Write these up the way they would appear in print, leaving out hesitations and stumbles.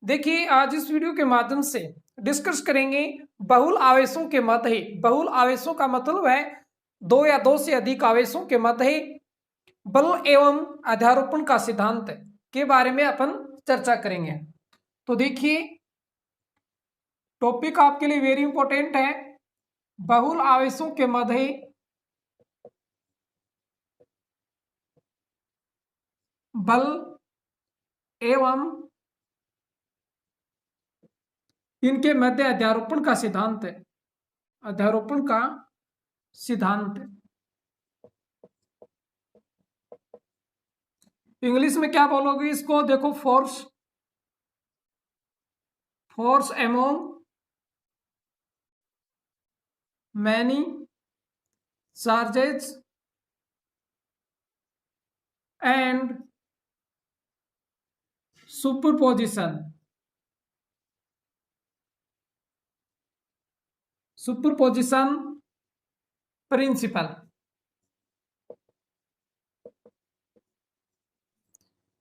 देखिए, आज इस वीडियो के माध्यम से डिस्कस करेंगे बहुल आवेशों के मध्य। बहुल आवेशों का मतलब है दो या दो से अधिक आवेशों के मध्य बल एवं अध्यारोपण का सिद्धांत के बारे में अपन चर्चा करेंगे। तो देखिए, टॉपिक आपके लिए वेरी इंपॉर्टेंट है। बहुल आवेशों के मध्य बल एवं इनके मध्य अध्यारोपण का सिद्धांत है। अध्यारोपण का सिद्धांत इंग्लिश में क्या बोलोगे इसको? देखो, force among many charges and superposition principle.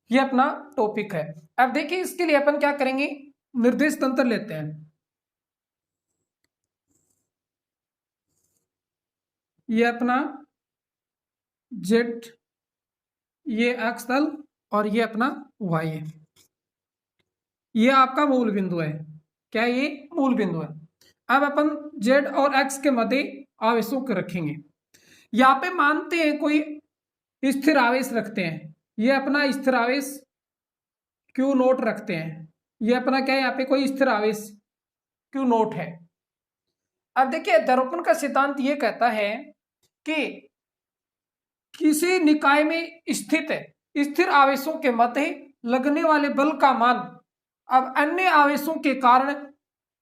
ये अपना टॉपिक है। अब देखिए, इसके लिए अपन क्या करेंगे, निर्देश तंत्र लेते हैं। ये अपना जेड, ये एक्स तल और ये अपना वाई है। ये आपका मूल बिंदु है। क्या ये मूल बिंदु है? अब अपन जेड और एक्स के मध्य आवेशों को रखेंगे। यहाँ पे मानते हैं कोई स्थिर आवेश रखते हैं। ये अपना स्थिर आवेश क्यू नोट रखते हैं। ये अपना क्या है, यहाँ पे कोई स्थिर आवेश क्यू नोट है। अब देखिए, अध्यारोपण का सिद्धांत ये कहता है कि किसी निकाय में स्थित स्थिर आवेशों के मध्य लगने वाले बल का मान अब अन्य आवेशों के कारण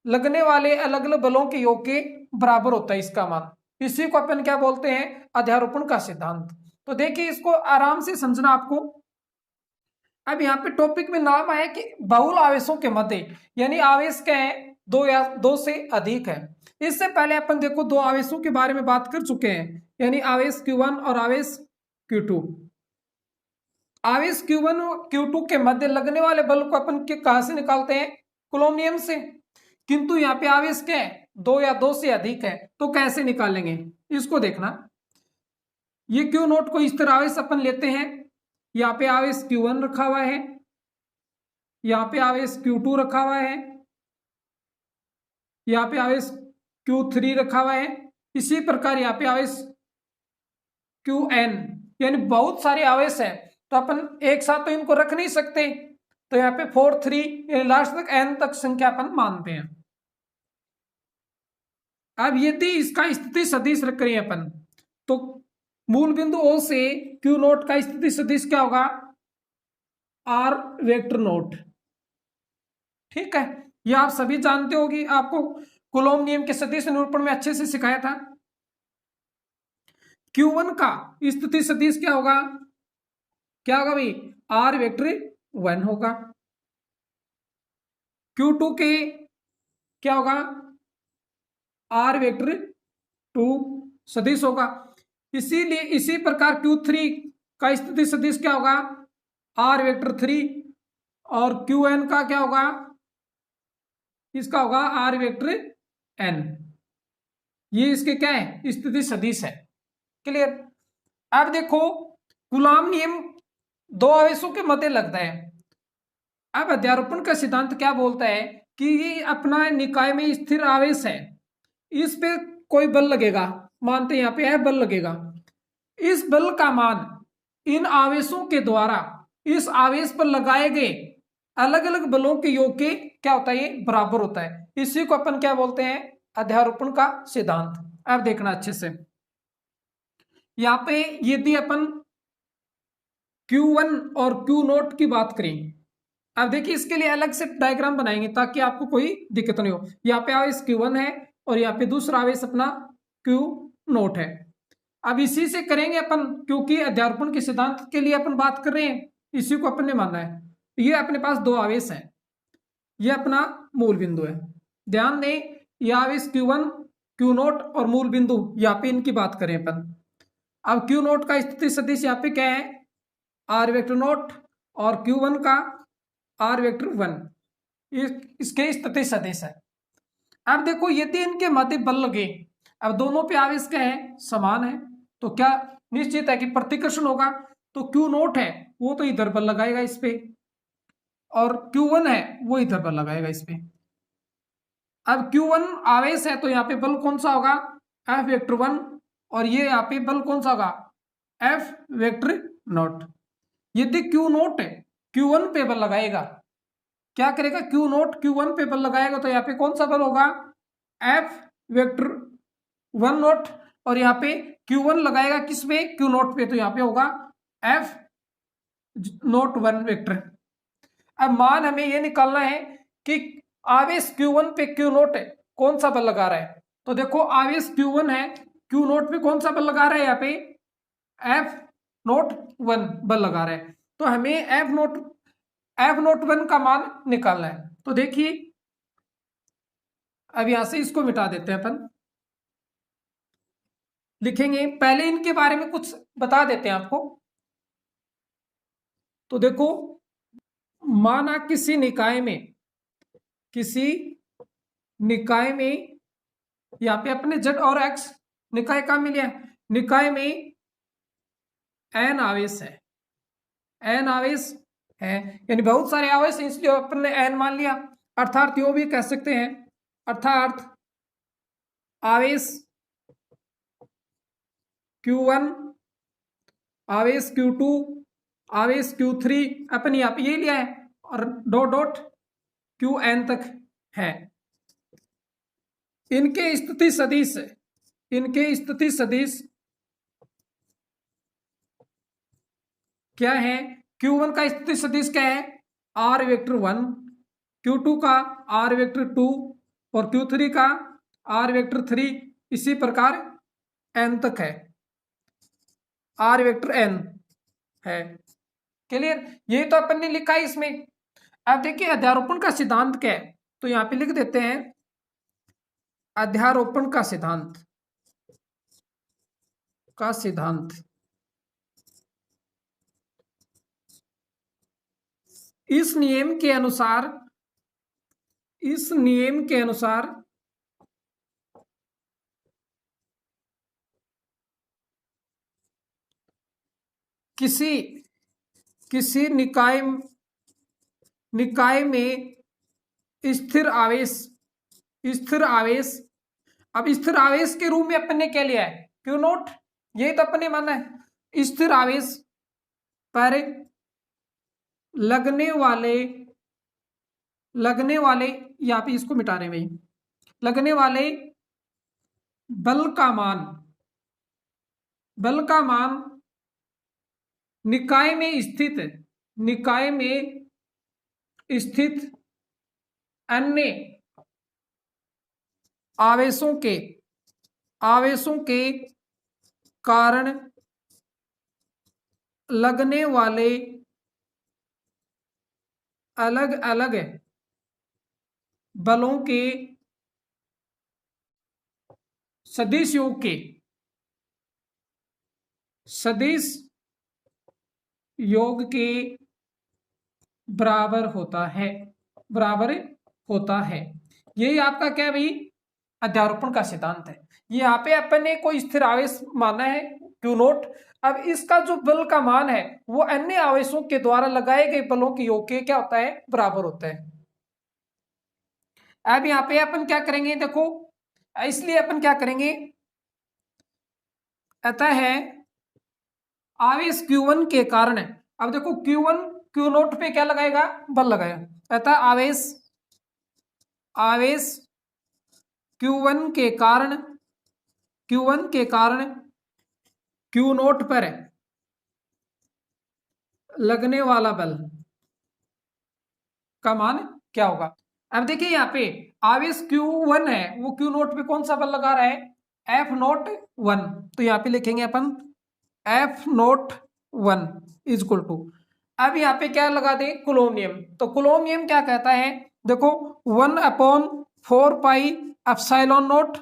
लगने वाले अलग अलग बलों के योग के बराबर होता है। इसका मान, इसी को अपन क्या बोलते हैं? अध्यारोपण का सिद्धांत। तो देखिए, इसको आराम से समझना आपको। अब यहाँ पे टॉपिक में नाम आया कि बहुल आवेशों के मध्य, यानी आवेश क्या है? दो या दो से अधिक है। इससे पहले अपन देखो, दो आवेशों के बारे में बात कर चुके हैं, यानी आवेश Q1 और आवेश Q2। आवेश Q1 और Q2 के मध्य लगने वाले बल को अपन कहां से निकालते हैं? कूलॉम नियम से। किंतु यहाँ पे आवेश क्या है? दो या दो से अधिक है। तो कैसे निकालेंगे इसको देखना। ये Q नोट को इस तरह आवेश अपन लेते हैं। यहाँ पे आवेश Q1 रखा हुआ है, यहाँ पे आवेश Q2 रखा हुआ है, यहाँ पे आवेश Q3 रखा हुआ है। इसी प्रकार यहाँ पे आवेश Qn, यानी बहुत सारे आवेश है। तो अपन एक साथ तो इनको रख नहीं सकते। तो यहाँ पे 4 3 यानी लास्ट तक n तक संख्या अपन मानते हैं। अब यदि इसका स्थिति सदिश रख रहे हैं अपन, तो मूल बिंदु O से Q नोट का स्थिति सदिश क्या होगा? R vector note. ठीक है, ये आप सभी जानते होगी, आपको कूलॉम नियम के सदिश निरूपण में अच्छे से सिखाया था। Q1 का स्थिति सदिश क्या होगा? क्या होगा भाई? R वेक्टर 1 होगा। Q2 के क्या होगा? R वेक्टर 2 सदिश होगा। इसीलिए इसी प्रकार Q3 का स्थिति सदिश क्या होगा? R vector 3। और Qn का क्या होगा? इसका होगा R वेक्टर n। ये इसके क्या है? स्थिति सदिश है। क्लियर? अब देखो, कूलॉम नियम दो आवेशों के मध्य लगता है। अब अध्यारोपण का सिद्धांत क्या बोलता है कि ये अपना निकाय में स्थिर आवेश है, इस पे कोई बल लगेगा। मानते हैं यहाँ पे है बल लगेगा। इस बल का मान इन आवेशों के द्वारा इस आवेश पर लगाए गए अलग अलग बलों के योग के क्या होता है? ये बराबर होता है। इसी को अपन क्या बोलते हैं? अध्यारोपण का सिद्धांत। अब देखना अच्छे से, यहाँ पे यदि अपन Q1 और Q नोट की बात करें, अब देखिए इसके लिए अलग से डायग्राम बनाएंगे ताकि आपको कोई दिक्कत नहीं हो। यहाँ पे आवेश Q1 है और यहाँ पे दूसरा आवेश अपना Q नोट है। अब इसी से करेंगे अपन, क्योंकि अध्यारोपण के सिद्धांत के लिए अपन बात कर रहे हैं, इसी को अपन ने माना है। ये अपने पास दो आवेश हैं, ये अपना मूल बिंदु है। ध्यान दें, ये आवेश Q1 Q नोट और मूल बिंदु, यहाँ पे इनकी बात करें अपन। अब Q नोट का स्थिति सदिश यहाँ पे क्या है? R वेक्टर नोट और Q1 का R वेक्टर 1। इसके स्थिति सदिश है। अब देखो यदि इनके मध्य बल लगे, अब दोनों पे आवेश क्या है, समान है, तो क्या निश्चित है कि प्रतिकर्षण होगा। तो क्यू नोट है वो तो इधर बल लगाएगा इस पे, और Q1 है वो इधर बल लगाएगा इस पे। अब Q1 आवेश है तो यहाँ पे बल कौन सा होगा, F वेक्टर 1, और ये यहाँ पे बल कौन सा होगा, F वेक्टर नोट। यदि Q नोट Q1 पे बल लगाएगा, क्या करेगा, Q नोट Q1 पे बल लगाएगा तो यहाँ पे कौन सा बल होगा, F वेक्टर 1 नोट, और यहाँ पे Q1 लगाएगा किस पे, Q नोट पे, तो यहाँ पे होगा F नोट 1 वेक्टर। अब मान हमें ये निकालना है कि आवेश Q1 पे Q नोट है कौन सा बल लगा रहा है। तो देखो आवेश Q1 है, Q नोट पे कौन सा बल लगा रहा है, यहाँ पे F नोट 1 बल लगा रहा है। तो हमें F नोट 1 का मान निकालना है। तो देखिए अब यहां से इसको मिटा देते हैं अपन, लिखेंगे पहले इनके बारे में कुछ बता देते हैं आपको। तो देखो माना किसी निकाय में यहाँ पे अपने Z और X निकाय का मिल है, निकाय में N आवेश है, N आवेश है यानी बहुत सारे आवेश हैं, इसलिए अपन ने N मान लिया। अर्थात यो भी कह सकते हैं, अर्थात आवेश Q1, आवेश Q2, आवेश Q3 अपन यहाँ पे ये लिया है, और डॉट डॉट Qn तक है। इनके स्थिति सदिश क्या है, Q1 का स्थिति सदिश क्या है, R वेक्टर 1, Q2 का R वेक्टर 2, और Q3 का R वेक्टर 3, इसी प्रकार n तक है, R वेक्टर n है। क्लियर, ये तो अपन ने लिखा है इसमें। अब देखिए अध्यारोपण का सिद्धांत क्या है, तो यहां पे लिख देते हैं अध्यारोपण का सिद्धांत इस नियम के अनुसार किसी निकाय में स्थिर आवेश, अब स्थिर आवेश के रूप में अपन ने क्या लिया है, क्यू नोट, यही तो अपन ने माना है। स्थिर आवेश पर लगने वाले यहाँ पे इसको मिटा रहे हैं भाई, लगने वाले बल का मान निकाय में स्थित अन्य आवेशों के कारण लगने वाले अलग अलग बलों के सदिश योग के बराबर होता है। यही आपका क्या है भाई, अध्यारोपण का सिद्धांत है। यहाँ पे अपन ने कोई स्थिर आवेश माना है क्यू नोट, अब इसका जो बल का मान है वो अन्य आवेशों के द्वारा लगाए गए बलों के योग के क्या होता है, बराबर होता है। अब यहाँ पे अपन क्या करेंगे, देखो इसलिए अपन क्या करेंगे, अतः है आवेश Q1 के कारण, अब देखो Q1 Q नोट पे क्या लगाएगा, बल लगाएगा, अतः आवेश Q1 के कारण Q नोट पर लगने वाला बल का मान क्या होगा। अब देखिए यहाँ पे आवेश Q1 है, वो Q नोट पे कौन सा बल लगा रहा है, F नोट 1, तो यहाँ पे लिखेंगे अपन F naught 1 is equal to, अब यहाँ पे क्या लगा दे, कूलॉम नियम। तो कूलॉम नियम क्या कहता है, देखो 1/4 पाई एप्सिलॉन नोट,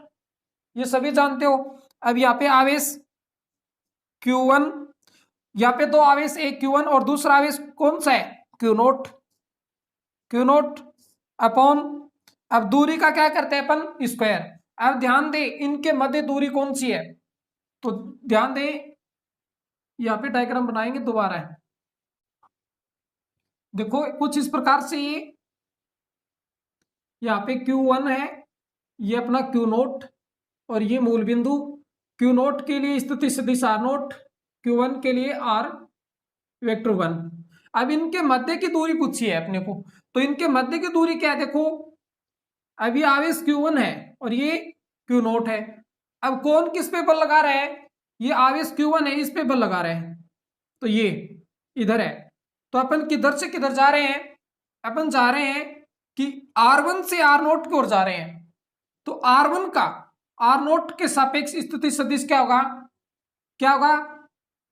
ये सभी जानते हो। अब यहाँ पे आवेश Q1, यहाँ पे दो आवेश, एक Q1 और दूसरा आवेश कौन सा है, Q नोट। अपॉन, अब दूरी का क्या करते हैं अपन, स्क्वायर। अब ध्यान दे इनके मध्य दूरी कौन सी है, तो ध्यान दे यहाँ पे डायग्राम बनाएंगे दोबारा है, देखो कुछ इस प्रकार से ये यहाँ पे Q1 है, ये अपना Q नोट और ये मूल बिंदु। Q नोट के लिए स्थिति सदिश R नोट, Q1 के लिए R वेक्टर 1। अब इनके मध्य की दूरी पूछी है अपने को, तो इनके मध्य की दूरी क्या है, देखो अब ये आवेश Q1 है और ये Q नोट है। अब कौन किस पे बल लगा रहा है, ये आवेश Q1 है, इस पे बल लगा रहे हैं, तो ये इधर है। तो अपन किधर से किधर जा रहे हैं, अपन जा रहे हैं कि R1 से R नोट की ओर जा रहे हैं। तो R1 का R नोट के सापेक्ष स्थिति सदिश क्या होगा, क्या होगा,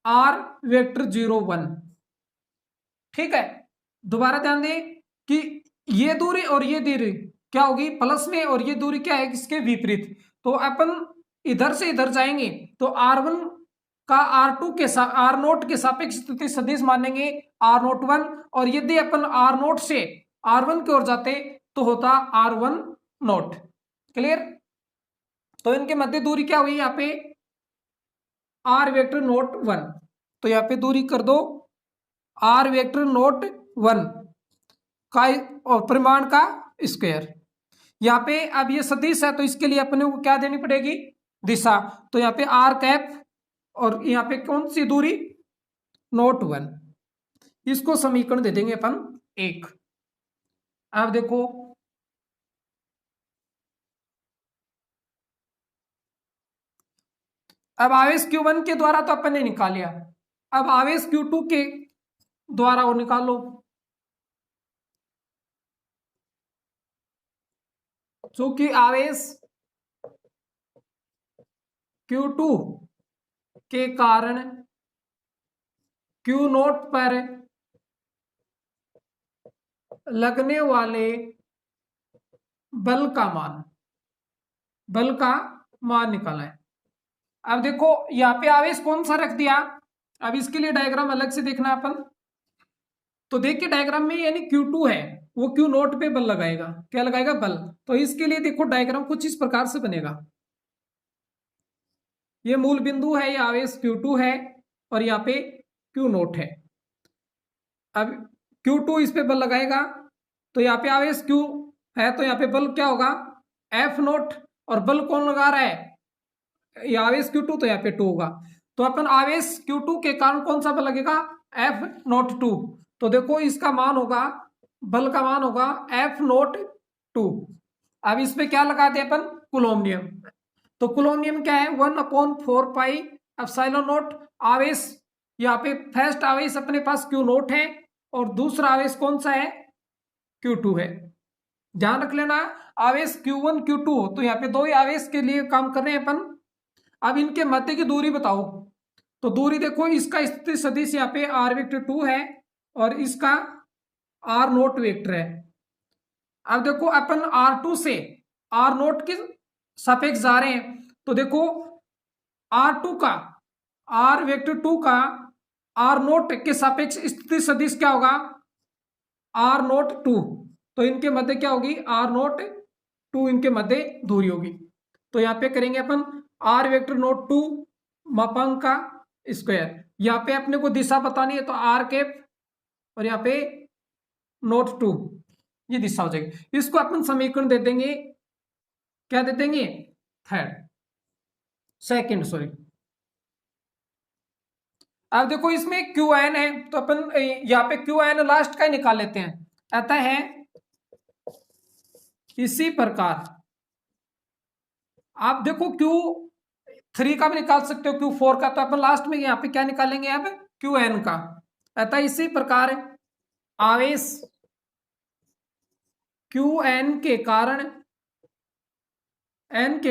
R वेक्टर 0 1। ठीक है, दोबारा ध्यान दें कि ये दूरी और ये दूरी क्या होगी प्लस में, और ये दूरी क्या है इसके विपरीत। तो अपन इधर से इधर जाएंगे तो R1 का R2 के R नोट के सापेक्ष स्थिति सदिश मानेंगे R नोट 1, और यदि अपन R नोट से R1 की ओर जाते तो होता R1 नोट। क्लियर, तो इनके मध्य दूरी क्या हुई यहाँ पे, R वेक्टर नोट 1। तो यहाँ पे दूरी कर दो R वेक्टर नोट 1 का और परिमाण का स्क्वायर। यहाँ पे अब ये सदिश है तो इसके लिए अपने को क्या देनी पड़ेगी, दिशा। तो यहाँ पे R कैप और यहाँ पे कौन सी दूरी, नोट 1। इसको समीकरण दे देंगे अपन 1। अब देखो अब आवेश Q1 के द्वारा तो अपन ने निकाल लिया, अब आवेश Q2 के द्वारा वो निकालो। चूंकि आवेश Q2 के कारण Q नोट पर लगने वाले बल का मान निकाला है। अब देखो यहाँ पे आवेश कौन सा रख दिया, अब इसके लिए डायग्राम अलग से देखना अपन। तो देखिए डायग्राम में यानी Q2 है वो Q नोट पे बल लगाएगा, क्या लगाएगा, बल। तो इसके लिए देखो डायग्राम कुछ इस प्रकार से बनेगा, ये मूल बिंदु है, ये आवेश Q2 है और यहाँ पे Q नोट है। अब Q2 इस पे बल लगाएगा तो यहाँ पे आवेश Q है तो यहाँ पे बल क्या होगा, F नोट, और बल कौन लगा रहा है, ये आवेश Q2 तो यहाँ पे 2 होगा। तो अपन आवेश Q2 के कारण कौन सा बल लगेगा, F नोट 2। तो देखो इसका मान होगा, बल का मान होगा F नोट 2। अब इस पे क्या लगाते हैं अपन, कूलॉम नियम। तो कूलॉम नियम क्या है, 1/4 पाई एप्सिलॉन नोट। आवेश यहाँ पे फर्स्ट आवेश अपने पास Q नोट है और दूसरा आवेश कौन सा है, Q2 है। ध्यान रख लेना आवेश Q1 Q2 तो यहाँ पे दो ही आवेश के लिए काम कर रहे हैं अपन। अब इनके मध्य की दूरी बताओ, तो दूरी देखो इसका स्थिति सदिश यहाँ पे R वेक्टर 2 है और इसका R नोट वेक्टर है। अब देखो अपन R2 से R नोट के सापेक्ष जा रहे हैं तो देखो R2 का R वेक्टर 2 का R नोट के सापेक्ष स्थिति सदिश क्या होगा, R नोट 2। तो इनके मध्य क्या होगी, R नोट 2, इनके मध्य दूरी होगी। तो यहाँ पे करेंगे अपन R वेक्टर नोट 2 मापांक का स्क्वायर। यहाँ पे अपने को दिशा बतानी है तो R कैप और यहाँ पे नोट 2, ये दिशा हो जाएगी। इसको अपन समीकरण दे देंगे, क्या दे देंगे, सेकंड सॉरी। अब देखो इसमें क्यू एन है तो अपन यहाँ पे क्यू एन लास्ट का ही निकाल लेते हैं। अतः है इसी प्रकार आप देखो Q3 का भी निकाल सकते हो, Q4 का, तो अपन लास्ट में यहाँ पे क्या निकालेंगे, अब Qn का। अतः इसी प्रकार आवेश Qn के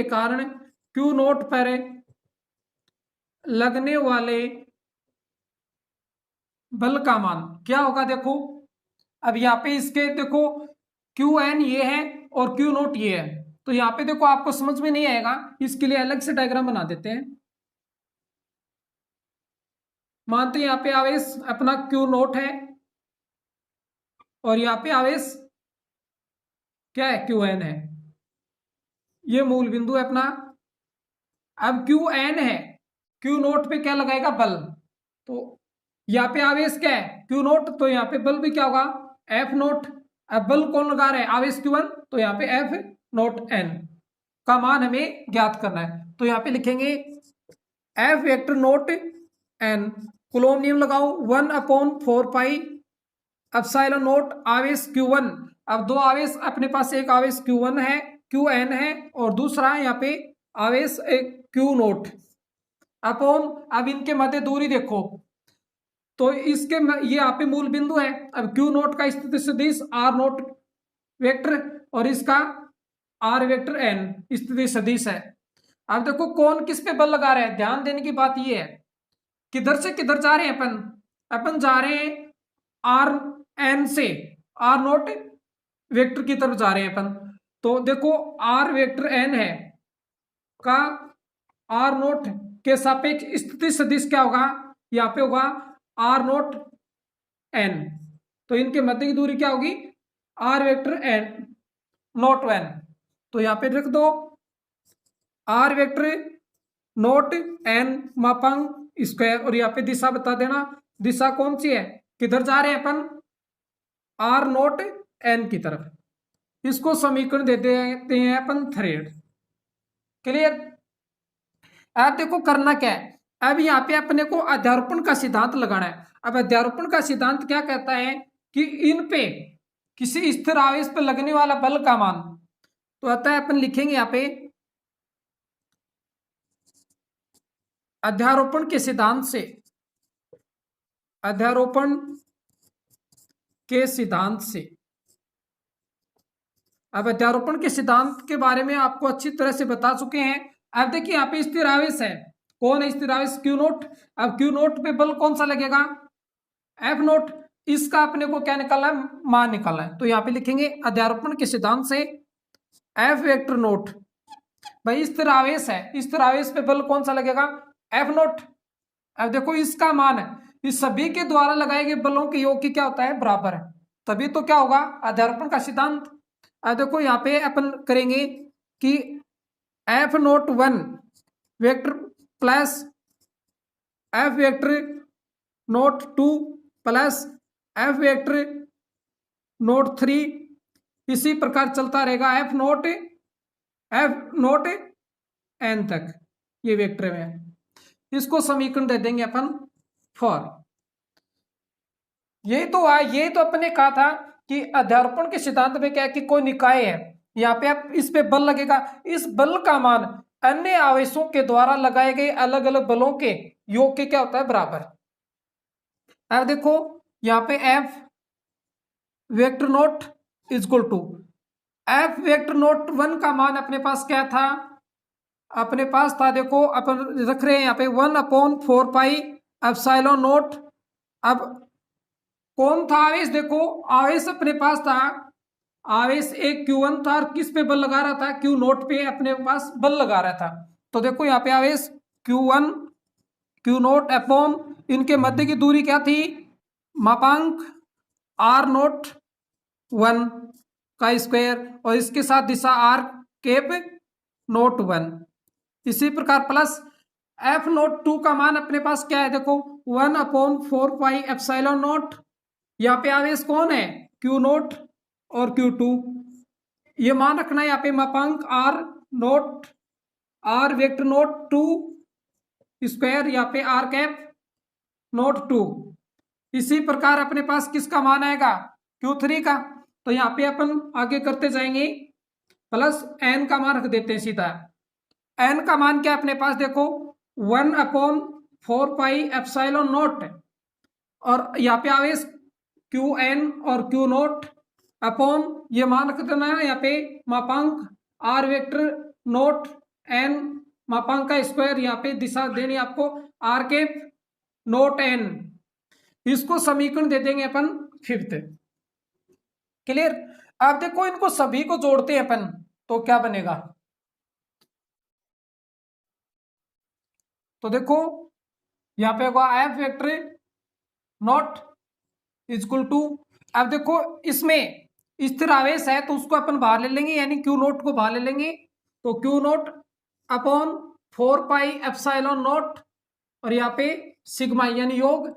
कारण Q नोट पर लगने वाले बल का मान क्या होगा, देखो अब यहाँ पे इसके देखो Qn ये है और Q नोट ये है, तो यहाँ पे देखो आपको समझ में नहीं आएगा, इसके लिए अलग से डायग्राम बना देते हैं। मानते हैं यहाँ पे आवेश अपना Q नोट है और यहाँ पे आवेश क्या है, क्यू एन है, ये मूल बिंदु है अपना। अब क्यू एन है, क्यू नोट पे क्या लगाएगा, बल, तो यहाँ पे आवेश क्या है, क्यू नोट, तो यहाँ पे बल भी क्या होगा, एफ नोट। अब बल कौन लगा रहा है, आवेश क्यू वन, तो यहाँ पे एफ नोट एन का मान हमें ज्ञात करना है। तो यहाँ पे लिखेंगे F vector naught N, Coulomb नियम लगाओ, 1/4 पाई एप्सिलॉन नोट आवेश Q1। अब दो आवेश अपने पास, एक आवेश Q1 है, Qn है, और दूसरा है यहाँ पे आवेश एक Q नोट अपॉन, अब इनके मध्य दूरी देखो, तो इसके ये यहाँ पे मूल बिंदु है। अब Q नोट का स्थिति सदिश R नोट वेक्टर और इसका R वेक्टर N स्थिति सदिश है। अब देखो कौन किस पे बल लगा रहे हैं, ध्यान देने की बात ये है, किधर से किधर जा रहे हैं अपन, अपन जा रहे हैं आर एन से आर नोट वेक्टर की तरफ जा रहे हैं अपन। तो देखो आर वेक्टर एन है का आर नोट के सापेक्ष स्थिति सदिश क्या होगा, यहाँ पे होगा आर नोट एन, तो इनके मध्य की दूरी क्या होगी, R vector N naught N, तो यहाँ पे रख दो आर वेक्टर नोट एन मापांक स्क्वायर, और यहाँ पे दिशा बता देना, दिशा कौन सी है, किधर जा रहे हैं अपन, आर नोट एन की तरफ। इसको समीकरण दे देते हैं अपन थ्रेड। क्लियर। अब देखो करना क्या है, अब यहाँ पे अपने को अध्यारोपण का सिद्धांत लगाना है। अब अध्यारोपण का सिद्धांत क्या कहता है कि इन पे किसी स्थिर आवेश पर लगने वाला बल का मान, तो आता है अपन लिखेंगे यहाँ पे अध्यारोपण के सिद्धांत से, अध्यारोपण के सिद्धांत से। अब अध्यारोपण के सिद्धांत के बारे में आपको अच्छी तरह से बता चुके हैं। अब देखिए यहाँ पे स्थिर आवेश है, कौन है स्थिर आवेश, क्यू नोट। अब क्यू नोट पे बल कौन सा लगेगा, एफ नोट, इसका अपने को क्या निकालना है, मान निकालना है। तो यहाँ पे लिखेंगे अध्यारोपण के सिद्धांत से एफ वेक्टर नोट, भाई स्थिर आवेश है, स्थिर आवेश पे बल कौन सा लगेगा, एफ नोट। अब देखो इसका मान है, इस सभी के द्वारा लगाए गए बलों के योग की क्या होता है, बराबर है, तभी तो क्या होगा अध्यारोपण का सिद्धांत। अब देखो यहाँ पे अपन करेंगे कि F note 1 vector plus F vector note 2 plus F vector note 3, इसी प्रकार चलता रहेगा एफ नोट एन तक, ये वेक्टर में। इसको समीकरण दे देंगे अपन फॉर, यही तो है, यही तो अपने कहा था कि अध्यारोपण के सिद्धांत में क्या है कि कोई निकाय है, यहाँ पे आप इस पे बल लगेगा, इस बल का मान अन्य आवेशों के द्वारा लगाए गए अलग अलग बलों के योग के क्या होता है, बराबर। अब देखो यहाँ पे F vector naught equal to F vector naught 1 का मान अपने पास क्या था, अपने पास था, देखो अपन रख रहे हैं यहाँ पे 1/4 पाई एप्सिलॉन नोट। अब कौन था आवेश, देखो आवेश अपने पास था, आवेश एक Q1 था, और किस पे बल लगा रहा था, Q नोट पे अपने पास बल लगा रहा था। तो देखो यहाँ पे आवेश Q1 Q नोट अपॉन इनके मध्य की दूरी क्या थी, मापांक R नोट 1 का स्क्वायर, और इसके साथ दिशा R केप नोट 1, इसी प्रकार प्लस एफ नोट 2 का मान अपने पास क्या है, देखो 1/4 पाई एप्सिलॉन नोट, यहाँ पे आवेश कौन है, Q नोट और Q2, ये मान रखना है यहाँ पे मापांक R वेक्टर नोट 2 स्क्वायर, यहाँ पे R कैप नोट 2, इसी प्रकार अपने पास किसका मान आएगा, Q3 का। तो यहाँ पे अपन आगे करते जाएंगे, प्लस N का मान रख देते हैं सीधा। N का मान क्या अपने पास, देखो 1/4 पाई एप्सिलॉन नोट, और यहाँ पे आवेश Qn और Q नोट अपॉन ये मान रख देना है यहाँ पे मापांक R वेक्टर नोट N मापांक का स्क्वायर, यहाँ पे दिशा देनी आपको R के नोट N, इसको समीकरण दे देंगे अपन 5th। क्लियर। अब देखो इनको सभी को जोड़ते हैं अपन, तो क्या बनेगा, तो देखो यहाँ पे होगा F vector naught equal to, अब देखो इसमें स्थिर आवेश है तो उसको अपन बाहर ले लेंगे, यानी क्यू नोट को बाहर ले लेंगे, तो Q naught upon 4 pi epsilon note, और यहाँ पे सिग्मा यानी योग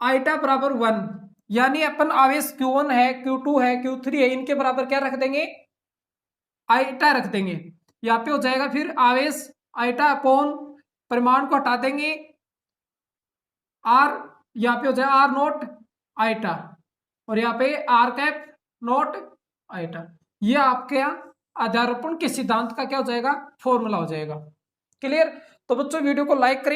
आइटा बराबर 1, यानी अपन आवेश Q1 है, Q2 है, Q3 है, इनके बराबर क्या रख देंगे, आइटा रख देंगे। यहाँ पे हो जाएगा फिर आवेश आइटा अपॉन परिमाण को हटा देंगे आर, यहाँ पे हो जाएगा आर नोट आइटा, और यहाँ पे आर कैप नोट आइटा। ये आपके यहाँ आधारोपण के सिद्धांत का क्या हो जाएगा, फॉर्मूला हो जाएगा। क्लियर? तो बच्चों वीडियो को लाइक करें।